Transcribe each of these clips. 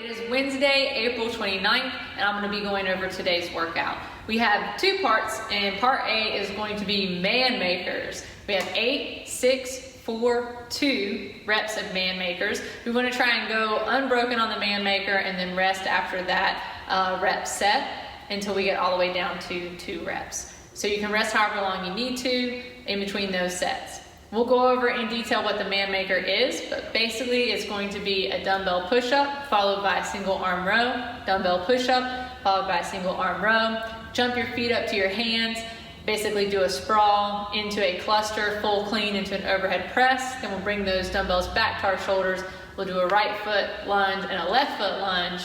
It is Wednesday, April 29th, and I'm going to be going over today's workout. We have two parts, and part A is going to be man makers. We have 8, 6, 4, 2 reps of man makers. We want to try and go unbroken on the man maker and then rest after that rep set until we get all the way down to 2 reps. So you can rest however long you need to in between those sets. We'll go over in detail what the man maker is, but basically it's going to be a dumbbell push-up followed by a single arm row, dumbbell push-up followed by a single arm row, jump your feet up to your hands, basically do a sprawl into a cluster, full clean into an overhead press, then we'll bring those dumbbells back to our shoulders, we'll do a right foot lunge and a left foot lunge,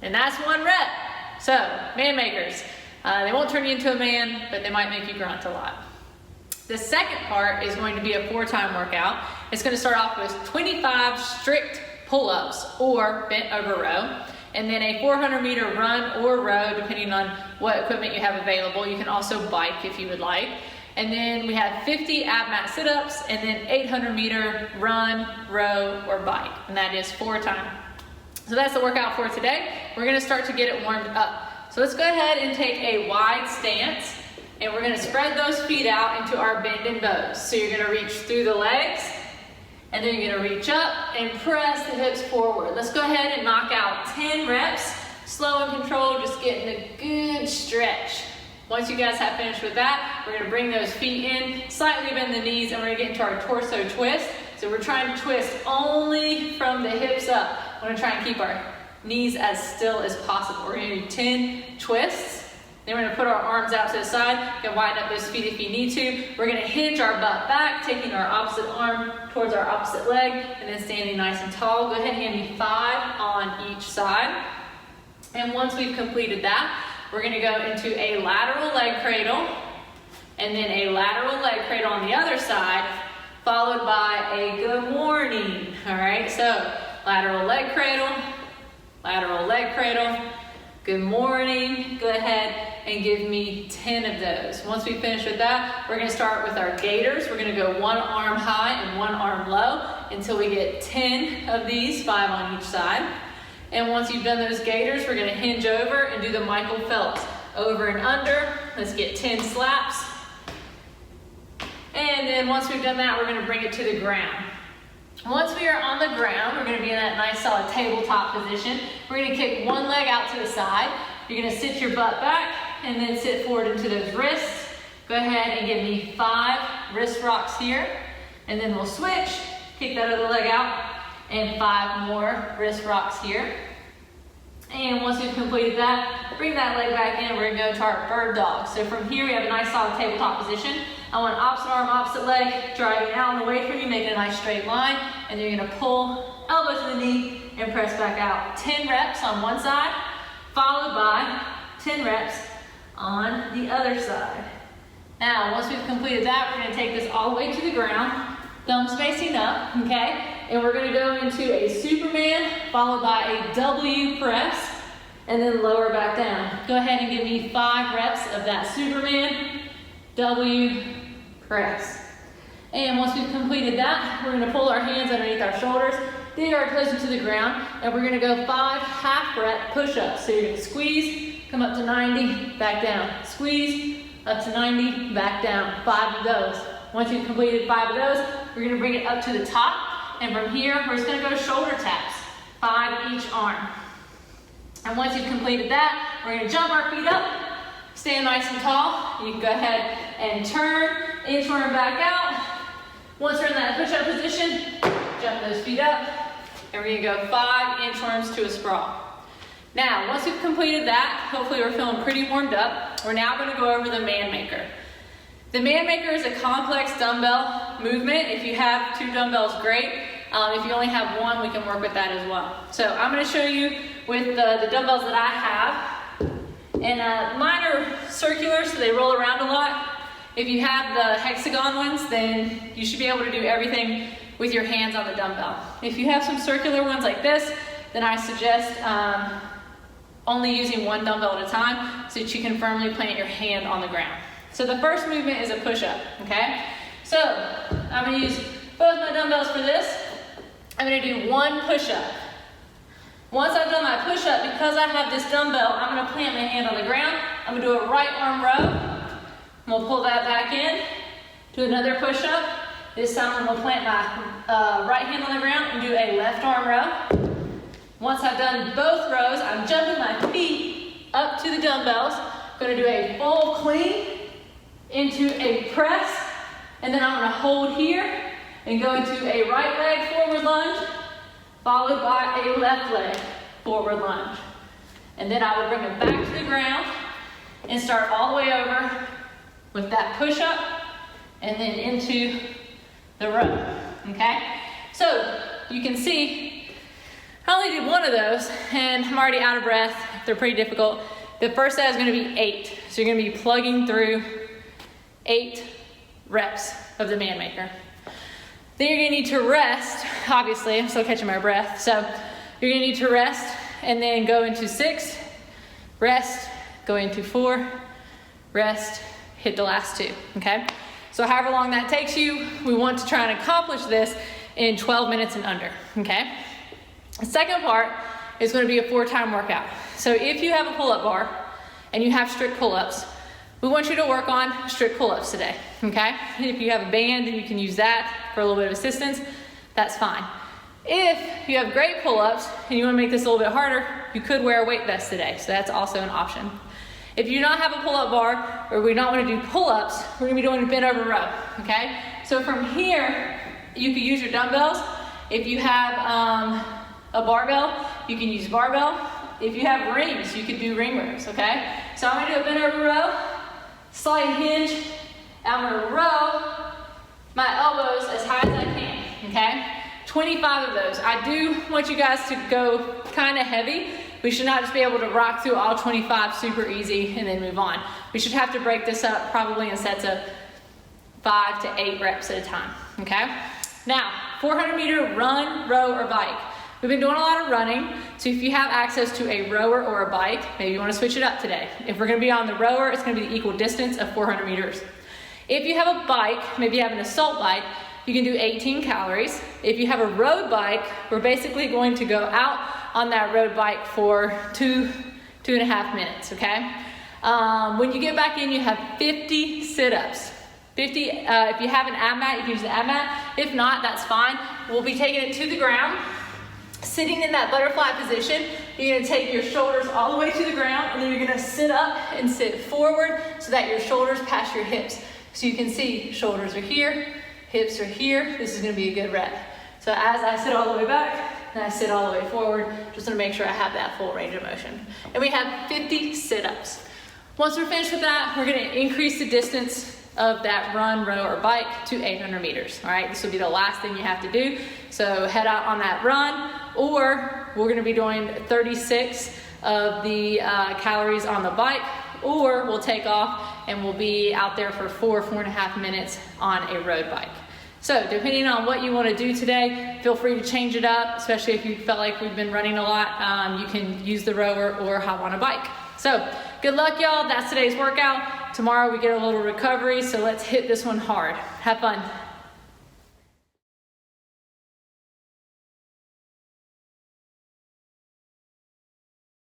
and that's 1 rep. So, man makers, they won't turn you into a man, but they might make you grunt a lot. The second part is going to be a 4-time workout. It's going to start off with 25 strict pull-ups or bent over row, and then a 400-meter run or row depending on what equipment you have available. You can also bike if you would like. And then we have 50 ab mat sit-ups and then 800-meter run, row, or bike, and that is 4-time. So that's the workout for today. We're going to start to get it warmed up. So let's go ahead and take a wide stance. And we're going to spread those feet out into our bend and bows. So you're going to reach through the legs, and then you're going to reach up and press the hips forward. Let's go ahead and knock out 10 reps, slow and controlled, just getting a good stretch. Once you guys have finished with that, we're going to bring those feet in, slightly bend the knees, and we're going to get into our torso twist. So we're trying to twist only from the hips up. We're going to try and keep our knees as still as possible. We're going to do 10 twists. Then we're going to put our arms out to the side. You can widen up those feet if you need to. We're going to hinge our butt back, taking our opposite arm towards our opposite leg, and then standing nice and tall. Go ahead and hand me 5 on each side. And once we've completed that, we're going to go into a lateral leg cradle, and then a lateral leg cradle on the other side, followed by a good morning. All right, so lateral leg cradle, good morning. Go ahead and give me 10 of those. Once we finish with that, we're going to start with our gaiters. We're going to go 1 arm high and 1 arm low until we get 10 of these, 5 on each side. And once you've done those gaiters, we're going to hinge over and do the Michael Phelps. Over and under. Let's get 10 slaps. And then once we've done that, we're going to bring it to the ground. Once we are on the ground, we're going to be in that nice solid tabletop position. We're going to kick one leg out to the side. You're going to sit your butt back and then sit forward into those wrists. Go ahead and give me 5 wrist rocks here. And then we'll switch, kick that other leg out, and 5 more wrist rocks here. And once we've completed that, bring that leg back in. We're going to go to our bird dog. So from here, we have a nice solid tabletop position. I want opposite arm, opposite leg, driving out and away from you, making a nice straight line. And then you're going to pull elbow to the knee and press back out. 10 reps on one side, followed by 10 reps on the other side. Now, once we've completed that, we're going to take this all the way to the ground, thumbs facing up, okay? And we're going to go into a Superman, followed by a W press, and then lower back down. Go ahead and give me 5 reps of that Superman, W press. And once we've completed that, we're going to pull our hands underneath our shoulders, dig our toes into the ground, and we're going to go 5 half-rep push-ups. So you're going to squeeze, come up to 90, back down. Squeeze, up to 90, back down. 5 of those. Once you've completed 5 of those, we're going to bring it up to the top. And from here, we're just going to go shoulder taps, 5 each arm. And once you've completed that, we're going to jump our feet up, stand nice and tall. You can go ahead and turn, inchworm back out. Once we're in that push-up position, jump those feet up, and we're going to go 5 inchworms to a sprawl. Now, once we've completed that, hopefully we're feeling pretty warmed up, we're now going to go over the man maker. The man maker is a complex dumbbell movement. If you have 2 dumbbells, great. If you only have 1, we can work with that as well. So I'm going to show you with the dumbbells that I have. And mine are circular, so they roll around a lot. If you have the hexagon ones, then you should be able to do everything with your hands on the dumbbell. If you have some circular ones like this, then I suggest only using 1 dumbbell at a time so that you can firmly plant your hand on the ground. So the first movement is a push-up, okay? So I'm going to use both my dumbbells for this. I'm going to do 1 push-up. Once I've done my push-up, because I have this dumbbell, I'm gonna plant my hand on the ground. I'm gonna do a right arm row. I'm gonna pull that back in, do another push-up. This time I'm gonna plant my right hand on the ground and do a left arm row. Once I've done both rows, I'm jumping my feet up to the dumbbells. I'm gonna do a full clean into a press, and then I'm gonna hold here and go into a right leg forward lunge, followed by a left leg forward lunge. And then I will bring it back to the ground and start all the way over with that push-up and then into the row, okay? So you can see, I only did one of those and I'm already out of breath. They're pretty difficult. The first set is gonna be 8. So you're gonna be plugging through 8 reps of the man maker. Then you're gonna need to rest, obviously, I'm still catching my breath. So you're gonna need to rest and then go into 6, rest, go into 4, rest, hit the last 2, okay? So however long that takes you, we want to try and accomplish this in 12 minutes and under, okay? The second part is gonna be a 4-time workout. So if you have a pull-up bar and you have strict pull-ups, we want you to work on strict pull-ups today, okay? If you have a band and you can use that for a little bit of assistance, that's fine. If you have great pull-ups and you wanna make this a little bit harder, you could wear a weight vest today, so that's also an option. If you do not have a pull-up bar or we don't wanna do pull-ups, we're gonna be doing a bent over row, okay? So from here, you could use your dumbbells. If you have a barbell, you can use barbell. If you have rings, you could do ring rows, okay? So I'm gonna do a bent over row, slight hinge, I'm gonna row my elbows as high as I can, okay? 25 of those. I do want you guys to go kind of heavy. We should not just be able to rock through all 25 super easy and then move on. We should have to break this up probably in sets of 5 to 8 reps at a time, okay? Now, 400 meter run, row, or bike. We've been doing a lot of running, so if you have access to a rower or a bike, maybe you want to switch it up today. If we're going to be on the rower, it's going to be the equal distance of 400 meters. If you have a bike, maybe you have an assault bike, you can do 18 calories. If you have a road bike, we're basically going to go out on that road bike for 2.5 minutes, okay? When you get back in, you have 50 sit-ups. 50, if you have an ab mat, you can use the ab mat. If not, that's fine. We'll be taking it to the ground. Sitting in that butterfly position, you're gonna take your shoulders all the way to the ground and then you're gonna sit up and sit forward so that your shoulders pass your hips. So you can see shoulders are here, hips are here. This is gonna be a good rep. So as I sit all the way back and I sit all the way forward, just wanna make sure I have that full range of motion. And we have 50 sit-ups. Once we're finished with that, we're gonna increase the distance of that run, row, or bike to 800 meters, all right? This will be the last thing you have to do. So head out on that run, or we're gonna be doing 36 of the calories on the bike, or we'll take off and we'll be out there for 4.5 minutes on a road bike. So depending on what you wanna do today, feel free to change it up, especially if you felt like we've been running a lot. You can use the rower or hop on a bike. So good luck, y'all. That's today's workout. Tomorrow we get a little recovery, so let's hit this one hard. Have fun.